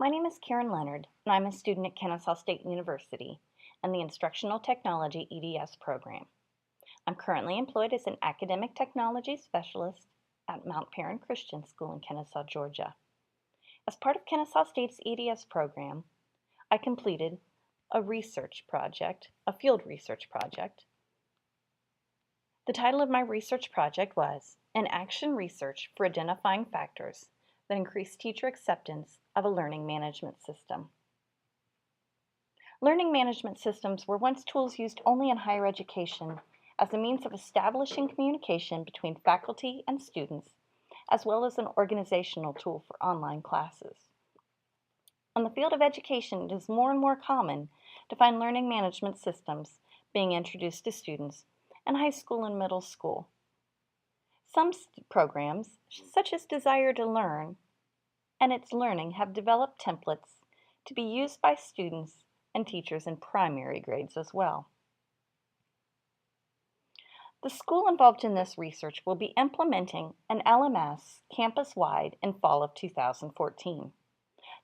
My name is Karen Leonard, and I'm a student at Kennesaw State University and the Instructional Technology EDS program. I'm currently employed as an academic technology specialist at Mount Perrin Christian School in Kennesaw, Georgia. As part of Kennesaw State's EDS program, I completed a field research project. The title of my research project was An Action Research for Identifying Factors that Increase Teacher Acceptance of a Learning Management System. Learning management systems were once tools used only in higher education as a means of establishing communication between faculty and students, as well as an organizational tool for online classes. In the field of education, it is more and more common to find learning management systems being introduced to students in high school and middle school. Some programs, such as Desire to Learn and It's Learning, have developed templates to be used by students and teachers in primary grades as well. The school involved in this research will be implementing an LMS campus-wide in fall of 2014.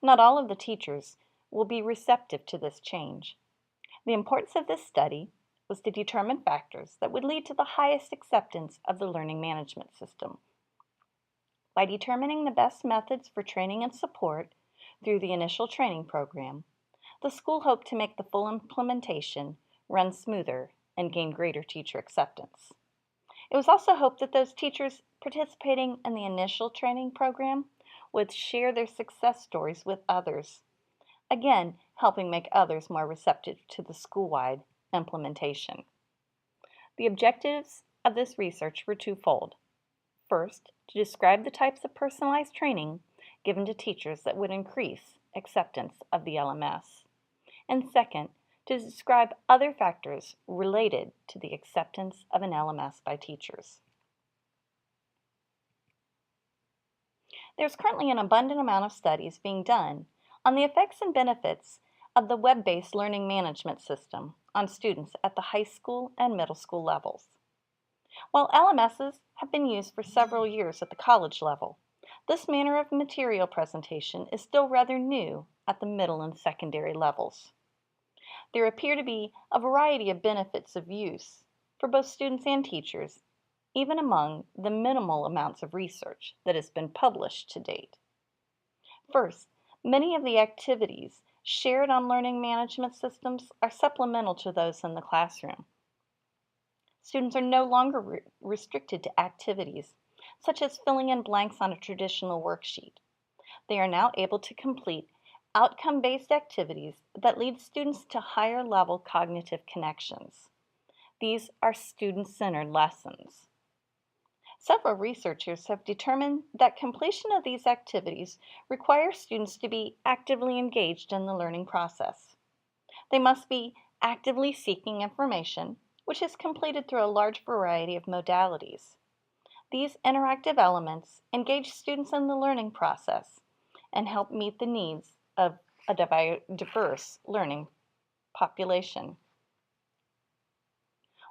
Not all of the teachers will be receptive to this change. The importance of this study was to determine factors that would lead to the highest acceptance of the learning management system. By determining the best methods for training and support through the initial training program, the school hoped to make the full implementation run smoother and gain greater teacher acceptance. It was also hoped that those teachers participating in the initial training program would share their success stories with others, again helping make others more receptive to the school-wide implementation. The objectives of this research were twofold. First, to describe the types of personalized training given to teachers that would increase acceptance of the LMS. And second, to describe other factors related to the acceptance of an LMS by teachers. There's currently an abundant amount of studies being done on the effects and benefits of the web-based learning management system on students at the high school and middle school levels. While LMSs have been used for several years at the college level, this manner of material presentation is still rather new at the middle and secondary levels. There appear to be a variety of benefits of use for both students and teachers, even among the minimal amounts of research that has been published to date. First, many of the activities shared on learning management systems are supplemental to those in the classroom. Students are no longer restricted to activities, such as filling in blanks on a traditional worksheet. They are now able to complete outcome-based activities that lead students to higher-level cognitive connections. These are student-centered lessons. Several researchers have determined that completion of these activities requires students to be actively engaged in the learning process. They must be actively seeking information, which is completed through a large variety of modalities. These interactive elements engage students in the learning process and help meet the needs of a diverse learning population.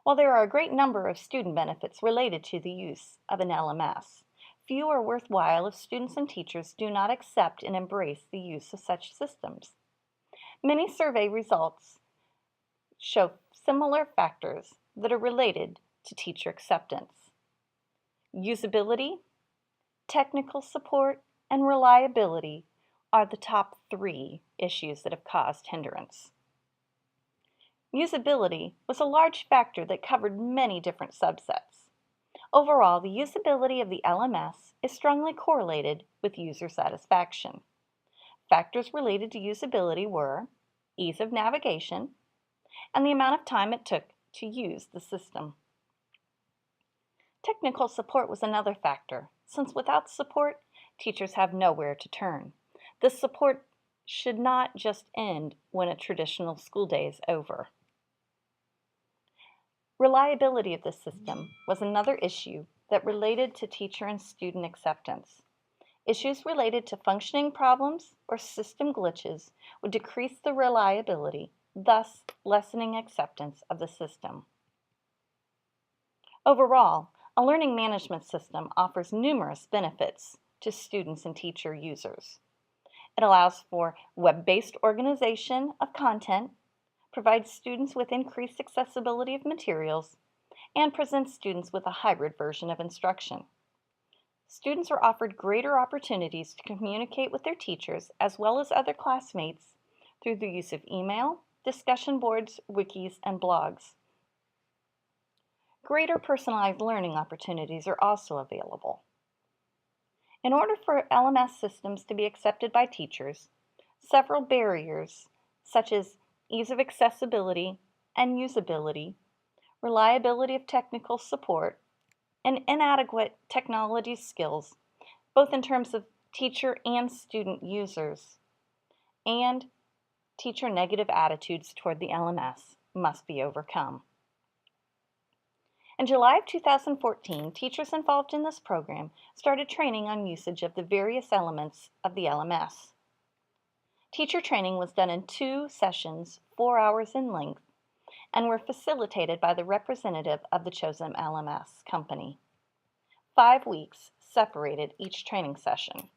While there are a great number of student benefits related to the use of an LMS, few are worthwhile if students and teachers do not accept and embrace the use of such systems. Many survey results show similar factors that are related to teacher acceptance. Usability, technical support, and reliability are the top 3 issues that have caused hindrance. Usability was a large factor that covered many different subsets. Overall, the usability of the LMS is strongly correlated with user satisfaction. Factors related to usability were ease of navigation and the amount of time it took to use the system. Technical support was another factor, since without support, teachers have nowhere to turn. This support should not just end when a traditional school day is over. Reliability of the system was another issue that related to teacher and student acceptance. Issues related to functioning problems or system glitches would decrease the reliability, thus lessening acceptance of the system. Overall, a learning management system offers numerous benefits to students and teacher users. It allows for web-based organization of content, provides students with increased accessibility of materials, and presents students with a hybrid version of instruction. Students are offered greater opportunities to communicate with their teachers as well as other classmates through the use of email, discussion boards, wikis, and blogs. Greater personalized learning opportunities are also available. In order for LMS systems to be accepted by teachers, several barriers, such as ease of accessibility and usability, reliability of technical support, and inadequate technology skills, both in terms of teacher and student users, and teacher negative attitudes toward the LMS must be overcome. In July of 2014, teachers involved in this program started training on usage of the various elements of the LMS. Teacher training was done in 2 sessions, 4 hours in length, and were facilitated by the representative of the chosen LMS company. 5 weeks separated each training session.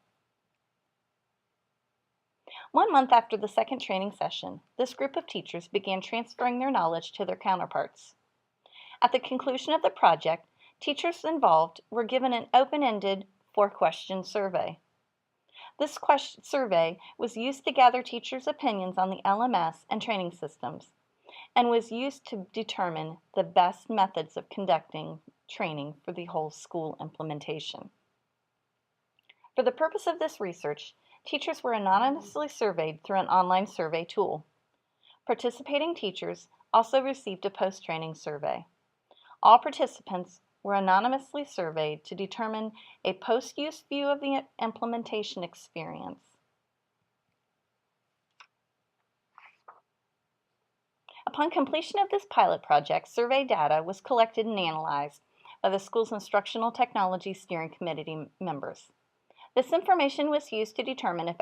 1 month after the second training session, this group of teachers began transferring their knowledge to their counterparts. At the conclusion of the project, teachers involved were given an open-ended 4-question survey. This survey was used to gather teachers' opinions on the LMS and training systems, and was used to determine the best methods of conducting training for the whole school implementation. For the purpose of this research, teachers were anonymously surveyed through an online survey tool. Participating teachers also received a post-training survey. All participants were anonymously surveyed to determine a post-use view of the implementation experience. Upon completion of this pilot project, survey data was collected and analyzed by the school's Instructional Technology Steering Committee members. This information was used to determine if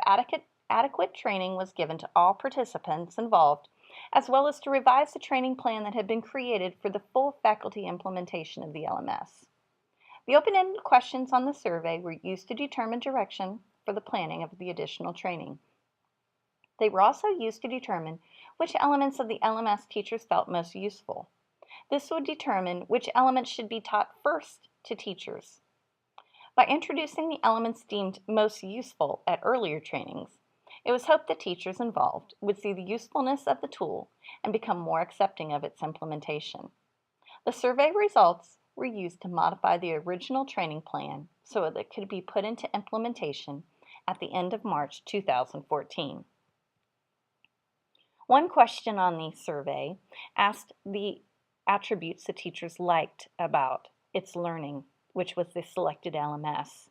adequate training was given to all participants involved, as well as to revise the training plan that had been created for the full faculty implementation of the LMS. The open-ended questions on the survey were used to determine direction for the planning of the additional training. They were also used to determine which elements of the LMS teachers felt most useful. This would determine which elements should be taught first to teachers. By introducing the elements deemed most useful at earlier trainings, it was hoped that teachers involved would see the usefulness of the tool and become more accepting of its implementation. The survey results were used to modify the original training plan so that it could be put into implementation at the end of March 2014. One question on the survey asked the attributes the teachers liked about its learning, which was the selected LMS.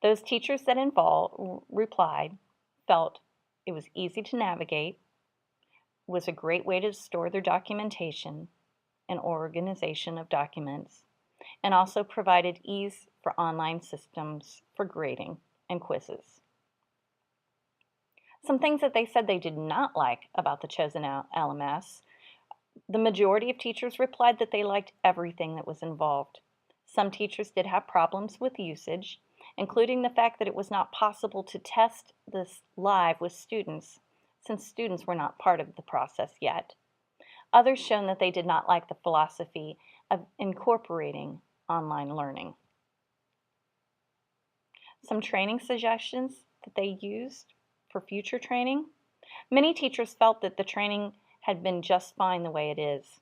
Those teachers that replied felt it was easy to navigate, was a great way to store their documentation and organization of documents, and also provided ease for online systems for grading and quizzes. Some things that they said they did not like about the chosen LMS: the majority of teachers replied that they liked everything that was involved. Some teachers did have problems with usage, including the fact that it was not possible to test this live with students, since students were not part of the process yet. Others shown that they did not like the philosophy of incorporating online learning. Some training suggestions that they used for future training: many teachers felt that the training had been just fine the way it is.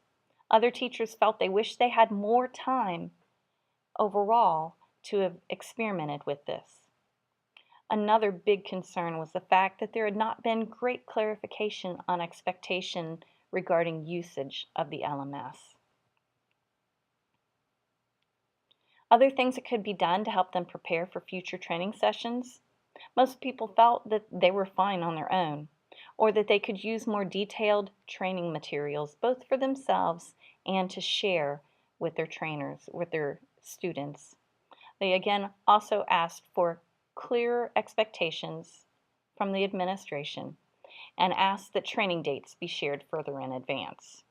Other teachers felt they wished they had more time overall to have experimented with this. Another big concern was the fact that there had not been great clarification on expectation regarding usage of the LMS. Other things that could be done to help them prepare for future training sessions: most people felt that they were fine on their own, or that they could use more detailed training materials both for themselves and to share with their trainers, with their students. They again also asked for clearer expectations from the administration and asked that training dates be shared further in advance.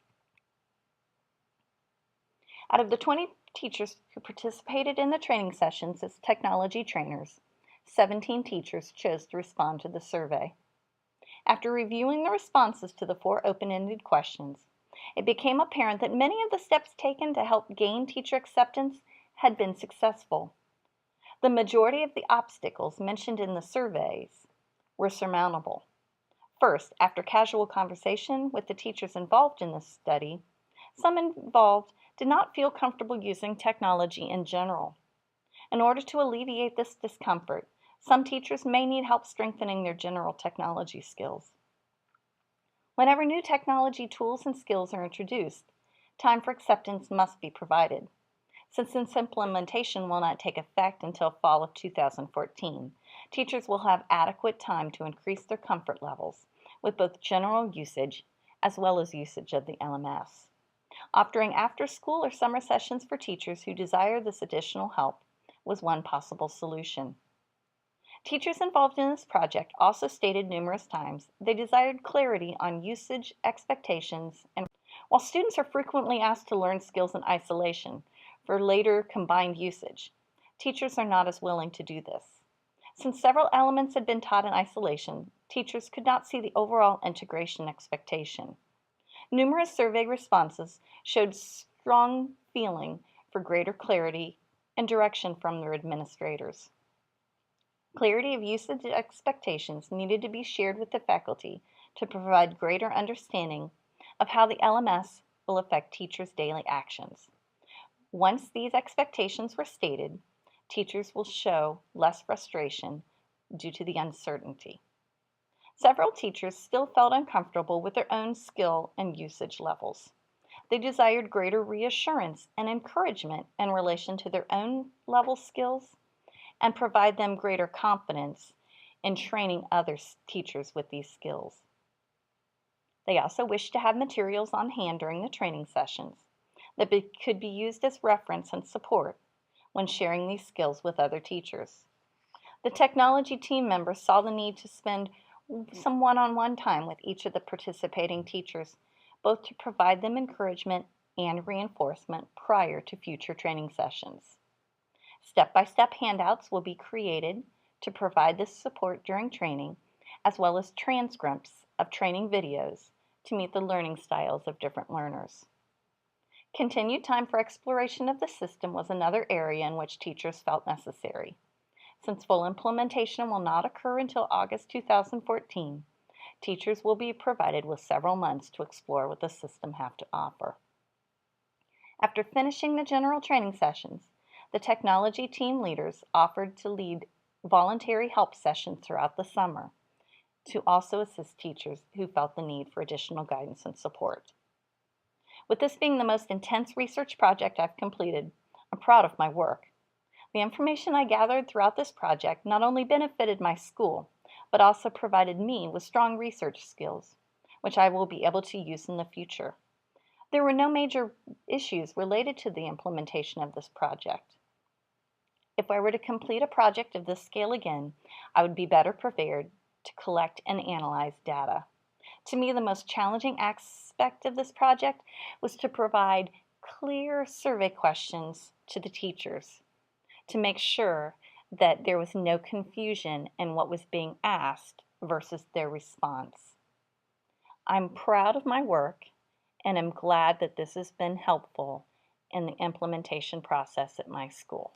Out of the 20 teachers who participated in the training sessions as technology trainers, 17 teachers chose to respond to the survey. After reviewing the responses to the 4 open-ended questions, it became apparent that many of the steps taken to help gain teacher acceptance had been successful. The majority of the obstacles mentioned in the surveys were surmountable. First, after casual conversation with the teachers involved in this study, some involved did not feel comfortable using technology in general. In order to alleviate this discomfort, some teachers may need help strengthening their general technology skills. Whenever new technology tools and skills are introduced, time for acceptance must be provided. Since this implementation will not take effect until fall of 2014, teachers will have adequate time to increase their comfort levels with both general usage as well as usage of the LMS. Offering after-school or summer sessions for teachers who desire this additional help was one possible solution. Teachers involved in this project also stated numerous times they desired clarity on usage expectations, and while students are frequently asked to learn skills in isolation for later combined usage, teachers are not as willing to do this. Since several elements had been taught in isolation, teachers could not see the overall integration expectation. Numerous survey responses showed strong feeling for greater clarity and direction from their administrators. Clarity of usage expectations needed to be shared with the faculty to provide greater understanding of how the LMS will affect teachers' daily actions. Once these expectations were stated, teachers will show less frustration due to the uncertainty. Several teachers still felt uncomfortable with their own skill and usage levels. They desired greater reassurance and encouragement in relation to their own level skills and provide them greater confidence in training other teachers with these skills. They also wished to have materials on hand during the training sessions that could be used as reference and support when sharing these skills with other teachers. The technology team members saw the need to spend some one-on-one time with each of the participating teachers, both to provide them encouragement and reinforcement prior to future training sessions. Step-by-step handouts will be created to provide this support during training, as well as transcripts of training videos to meet the learning styles of different learners. Continued time for exploration of the system was another area in which teachers felt necessary. Since full implementation will not occur until August 2014, teachers will be provided with several months to explore what the system has to offer. After finishing the general training sessions, the technology team leaders offered to lead voluntary help sessions throughout the summer to also assist teachers who felt the need for additional guidance and support. With this being the most intense research project I've completed, I'm proud of my work. The information I gathered throughout this project not only benefited my school, but also provided me with strong research skills, which I will be able to use in the future. There were no major issues related to the implementation of this project. If I were to complete a project of this scale again, I would be better prepared to collect and analyze data. To me, the most challenging aspect of this project was to provide clear survey questions to the teachers to make sure that there was no confusion in what was being asked versus their response. I'm proud of my work and am glad that this has been helpful in the implementation process at my school.